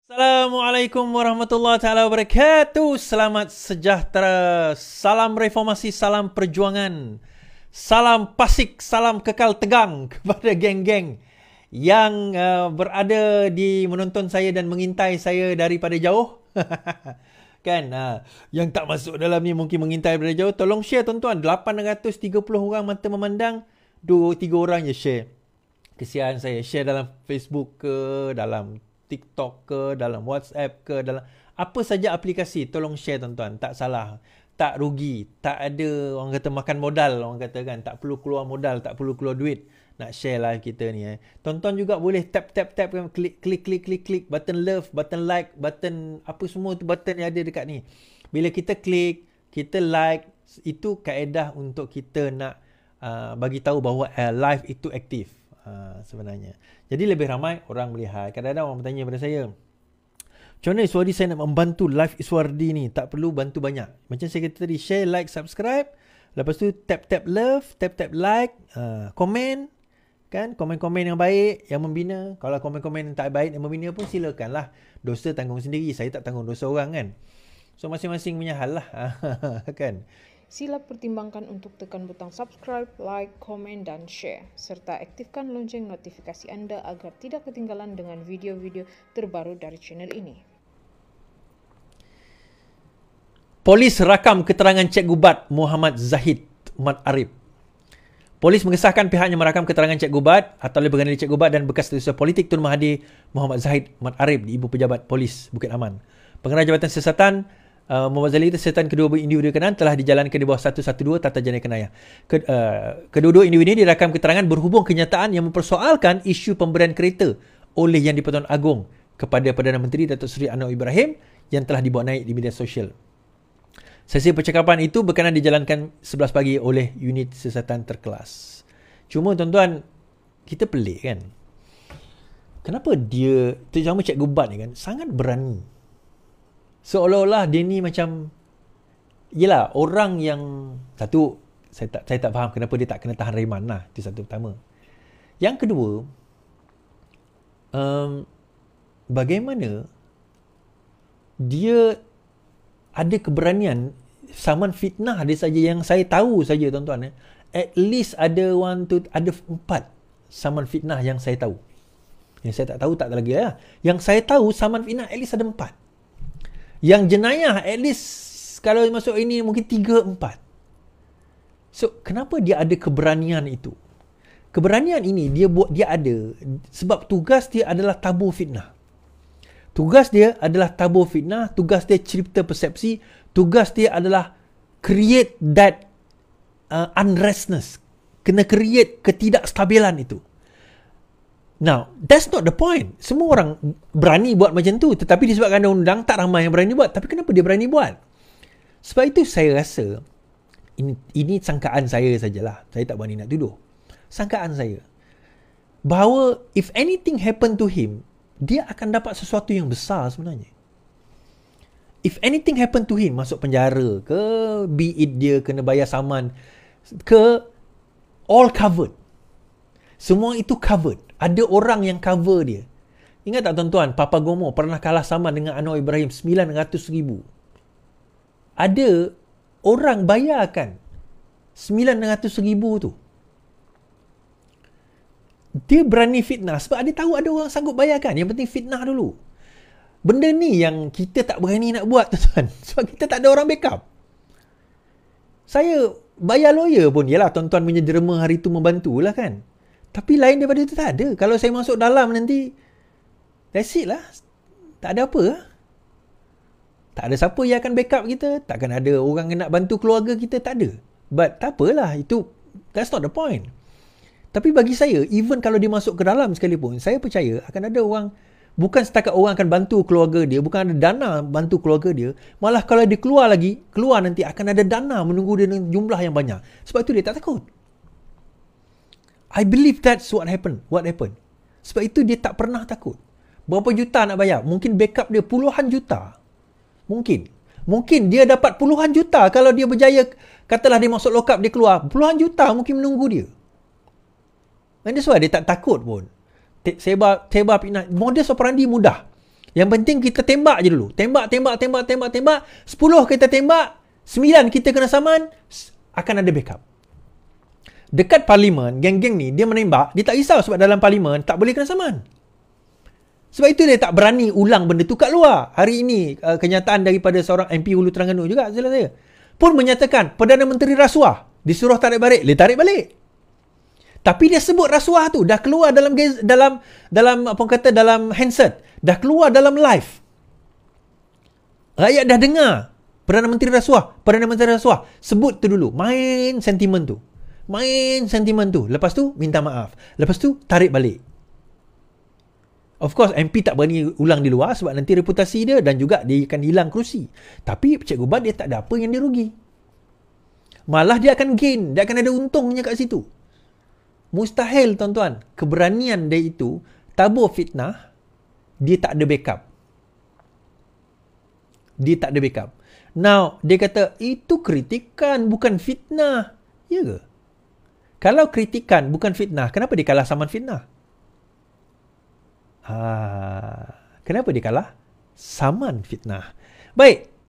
Assalamualaikum warahmatullahi taala wabarakatuh. Selamat sejahtera. Salam reformasi, salam perjuangan. Salam pasik, salam kekal tegang kepada geng-geng yang berada di menonton saya dan mengintai saya daripada jauh. Kan, yang tak masuk dalam ni mungkin mengintai daripada jauh. Tolong share tuan-tuan. 830 orang mata memandang, 2-3 orang je share. Kesian saya. Share dalam Facebook ke, dalam TikTok ke, dalam WhatsApp ke, dalam apa saja aplikasi, tolong share tuan-tuan. Tak salah, tak rugi, tak ada orang kata makan modal, orang kata kan, tak perlu keluar modal, tak perlu keluar duit nak share live kita ni. Tuan-tuan juga boleh tap kan, klik button love, button like, button apa semua tu button yang ada dekat ni. Bila kita klik, kita like, itu kaedah untuk kita nak bagi tahu bahawa live itu aktif. Sebenarnya. Jadi lebih ramai orang melihat. Kadang-kadang orang bertanya pada saya, macam mana Iswardi saya nak membantu live Iswardi ni? Tak perlu bantu banyak. Macam saya kata tadi, share, like, subscribe. Lepas tu tap love, tap like, komen. Kan? Komen-komen yang baik, yang membina. Kalau komen-komen yang tak baik, yang membina pun silakanlah. Dosa tanggung sendiri. Saya tak tanggung dosa orang kan. So masing-masing punya hal lah. Kan? Sila pertimbangkan untuk tekan butang subscribe, like, komen, dan share. Serta aktifkan lonceng notifikasi anda agar tidak ketinggalan dengan video-video terbaru dari channel ini. Polis rakam keterangan Cikgu Bat Muhammad Zahid Mat Arif. Polis mengesahkan pihaknya merakam keterangan Cikgu Bat atau lebih berkenaan Cikgu Bat dan bekas Ketua Politik Tun Mahathir Muhammad Zahid Mat Arif di Ibu Pejabat Polis Bukit Aman. Pengarah Jabatan Siasatan Muhammad Zahid siasatan kedua individu berkenaan telah dijalankan di bawah 112 Tata Jana Kenaya. Kedua-dua individu ini dirakam keterangan berhubung kenyataan yang mempersoalkan isu pemberian kereta oleh Yang di-Pertuan Agong kepada Perdana Menteri Datuk Seri Anwar Ibrahim yang telah dibawa naik di media sosial. Sesi percakapan itu berkenan dijalankan 11 pagi oleh unit siasatan terkelas. Cuma tuan-tuan, kita pelik kan? Kenapa dia, terutama Cikgu Bat ni kan, sangat berani. Seolah-olah dia ni macam, yelah, orang yang, satu, saya tak faham kenapa dia tak kena tahan reman lah. Itu satu pertama. Yang kedua, bagaimana dia ada keberanian saman fitnah dia saja, yang saya tahu saja tuan-tuan, at least ada 4 saman fitnah yang saya tahu. Yang saya tak tahu tak ada lagi lah. Yang saya tahu saman fitnah at least ada 4. Yang jenayah at least kalau masuk ini mungkin 3-4. So kenapa dia ada keberanian itu? Keberanian ini dia ada sebab tugas dia adalah tabur fitnah. Tugas dia adalah tabur fitnah, tugas dia cipta persepsi, tugas dia adalah create that unrestness. Kena create ketidakstabilan itu. Now, that's not the point. Semua orang berani buat macam tu. Tetapi disebabkan ada undang, tak ramai yang berani buat. Tapi kenapa dia berani buat? Sebab itu saya rasa, ini sangkaan saya sajalah. Saya tak berani nak tuduh. Sangkaan saya. Bahawa if anything happen to him, dia akan dapat sesuatu yang besar sebenarnya. If anything happen to him, masuk penjara ke, be it dia kena bayar saman ke, all covered. Semua itu covered. Ada orang yang cover dia. Ingat tak tuan-tuan, Papa Gomo pernah kalah saman dengan Anwar Ibrahim 900,000. Ada orang bayarkan 900,000 tu. Dia berani fitnah sebab dia tahu ada orang sanggup bayarkan. Yang penting fitnah dulu. Benda ni yang kita tak berani nak buat tuan-tuan. Sebab kita tak ada orang backup. Saya bayar lawyer pun, yalah tuan-tuan punya derma hari tu membantulah kan. Tapi lain daripada itu tak ada. Kalau saya masuk dalam nanti, that's it lah. Tak ada apa lah. Tak ada siapa yang akan backup kita. Takkan ada orang yang nak bantu keluarga kita. Tak ada. But tak apalah. That's not the point. Tapi bagi saya, even kalau dia masuk ke dalam sekalipun, saya percaya akan ada orang, bukan setakat orang akan bantu keluarga dia, bukan ada dana bantu keluarga dia, malah kalau dia keluar nanti akan ada dana menunggu dia dengan jumlah yang banyak. Sebab itu dia tak takut. I believe that's what happened. Sebab itu dia tak pernah takut. Berapa juta nak bayar? Mungkin backup dia puluhan juta. Mungkin dia dapat puluhan juta kalau dia berjaya, katalah dia masuk lock up, dia keluar. Puluhan juta mungkin menunggu dia. And that's why dia tak takut pun. Sebar fitnah. Modus operandi mudah. Yang penting kita tembak je dulu. Tembak. 10 kita tembak, 9 kita kena saman, akan ada backup. Dekat parlimen, geng-geng ni, dia menembak, dia tak risau sebab dalam parlimen tak boleh kena saman. Sebab itu dia tak berani ulang benda tu kat luar. Hari ini, kenyataan daripada seorang MP Hulu Terengganu juga, saya pun menyatakan, Perdana Menteri rasuah, disuruh tarik balik, dia tarik balik. Tapi dia sebut rasuah tu dah keluar dalam apa kata, dalam handset, dah keluar dalam live. Rakyat dah dengar Perdana Menteri rasuah. Sebut tu dulu, main sentimen tu. Lepas tu minta maaf. Lepas tu tarik balik. Of course MP tak berani ulang di luar sebab nanti reputasi dia dan juga dia akan hilang kerusi. Tapi Cikgu Bat dia tak ada apa yang dia rugi. Malah dia akan gain, dia akan ada untungnya kat situ. Mustahil tuan-tuan, keberanian dia itu tabur fitnah, dia tak ada backup. Now, dia kata, itu kritikan bukan fitnah. Ya ke? Kalau kritikan bukan fitnah, kenapa dia kalah saman fitnah? Kenapa dia kalah saman fitnah? Baik,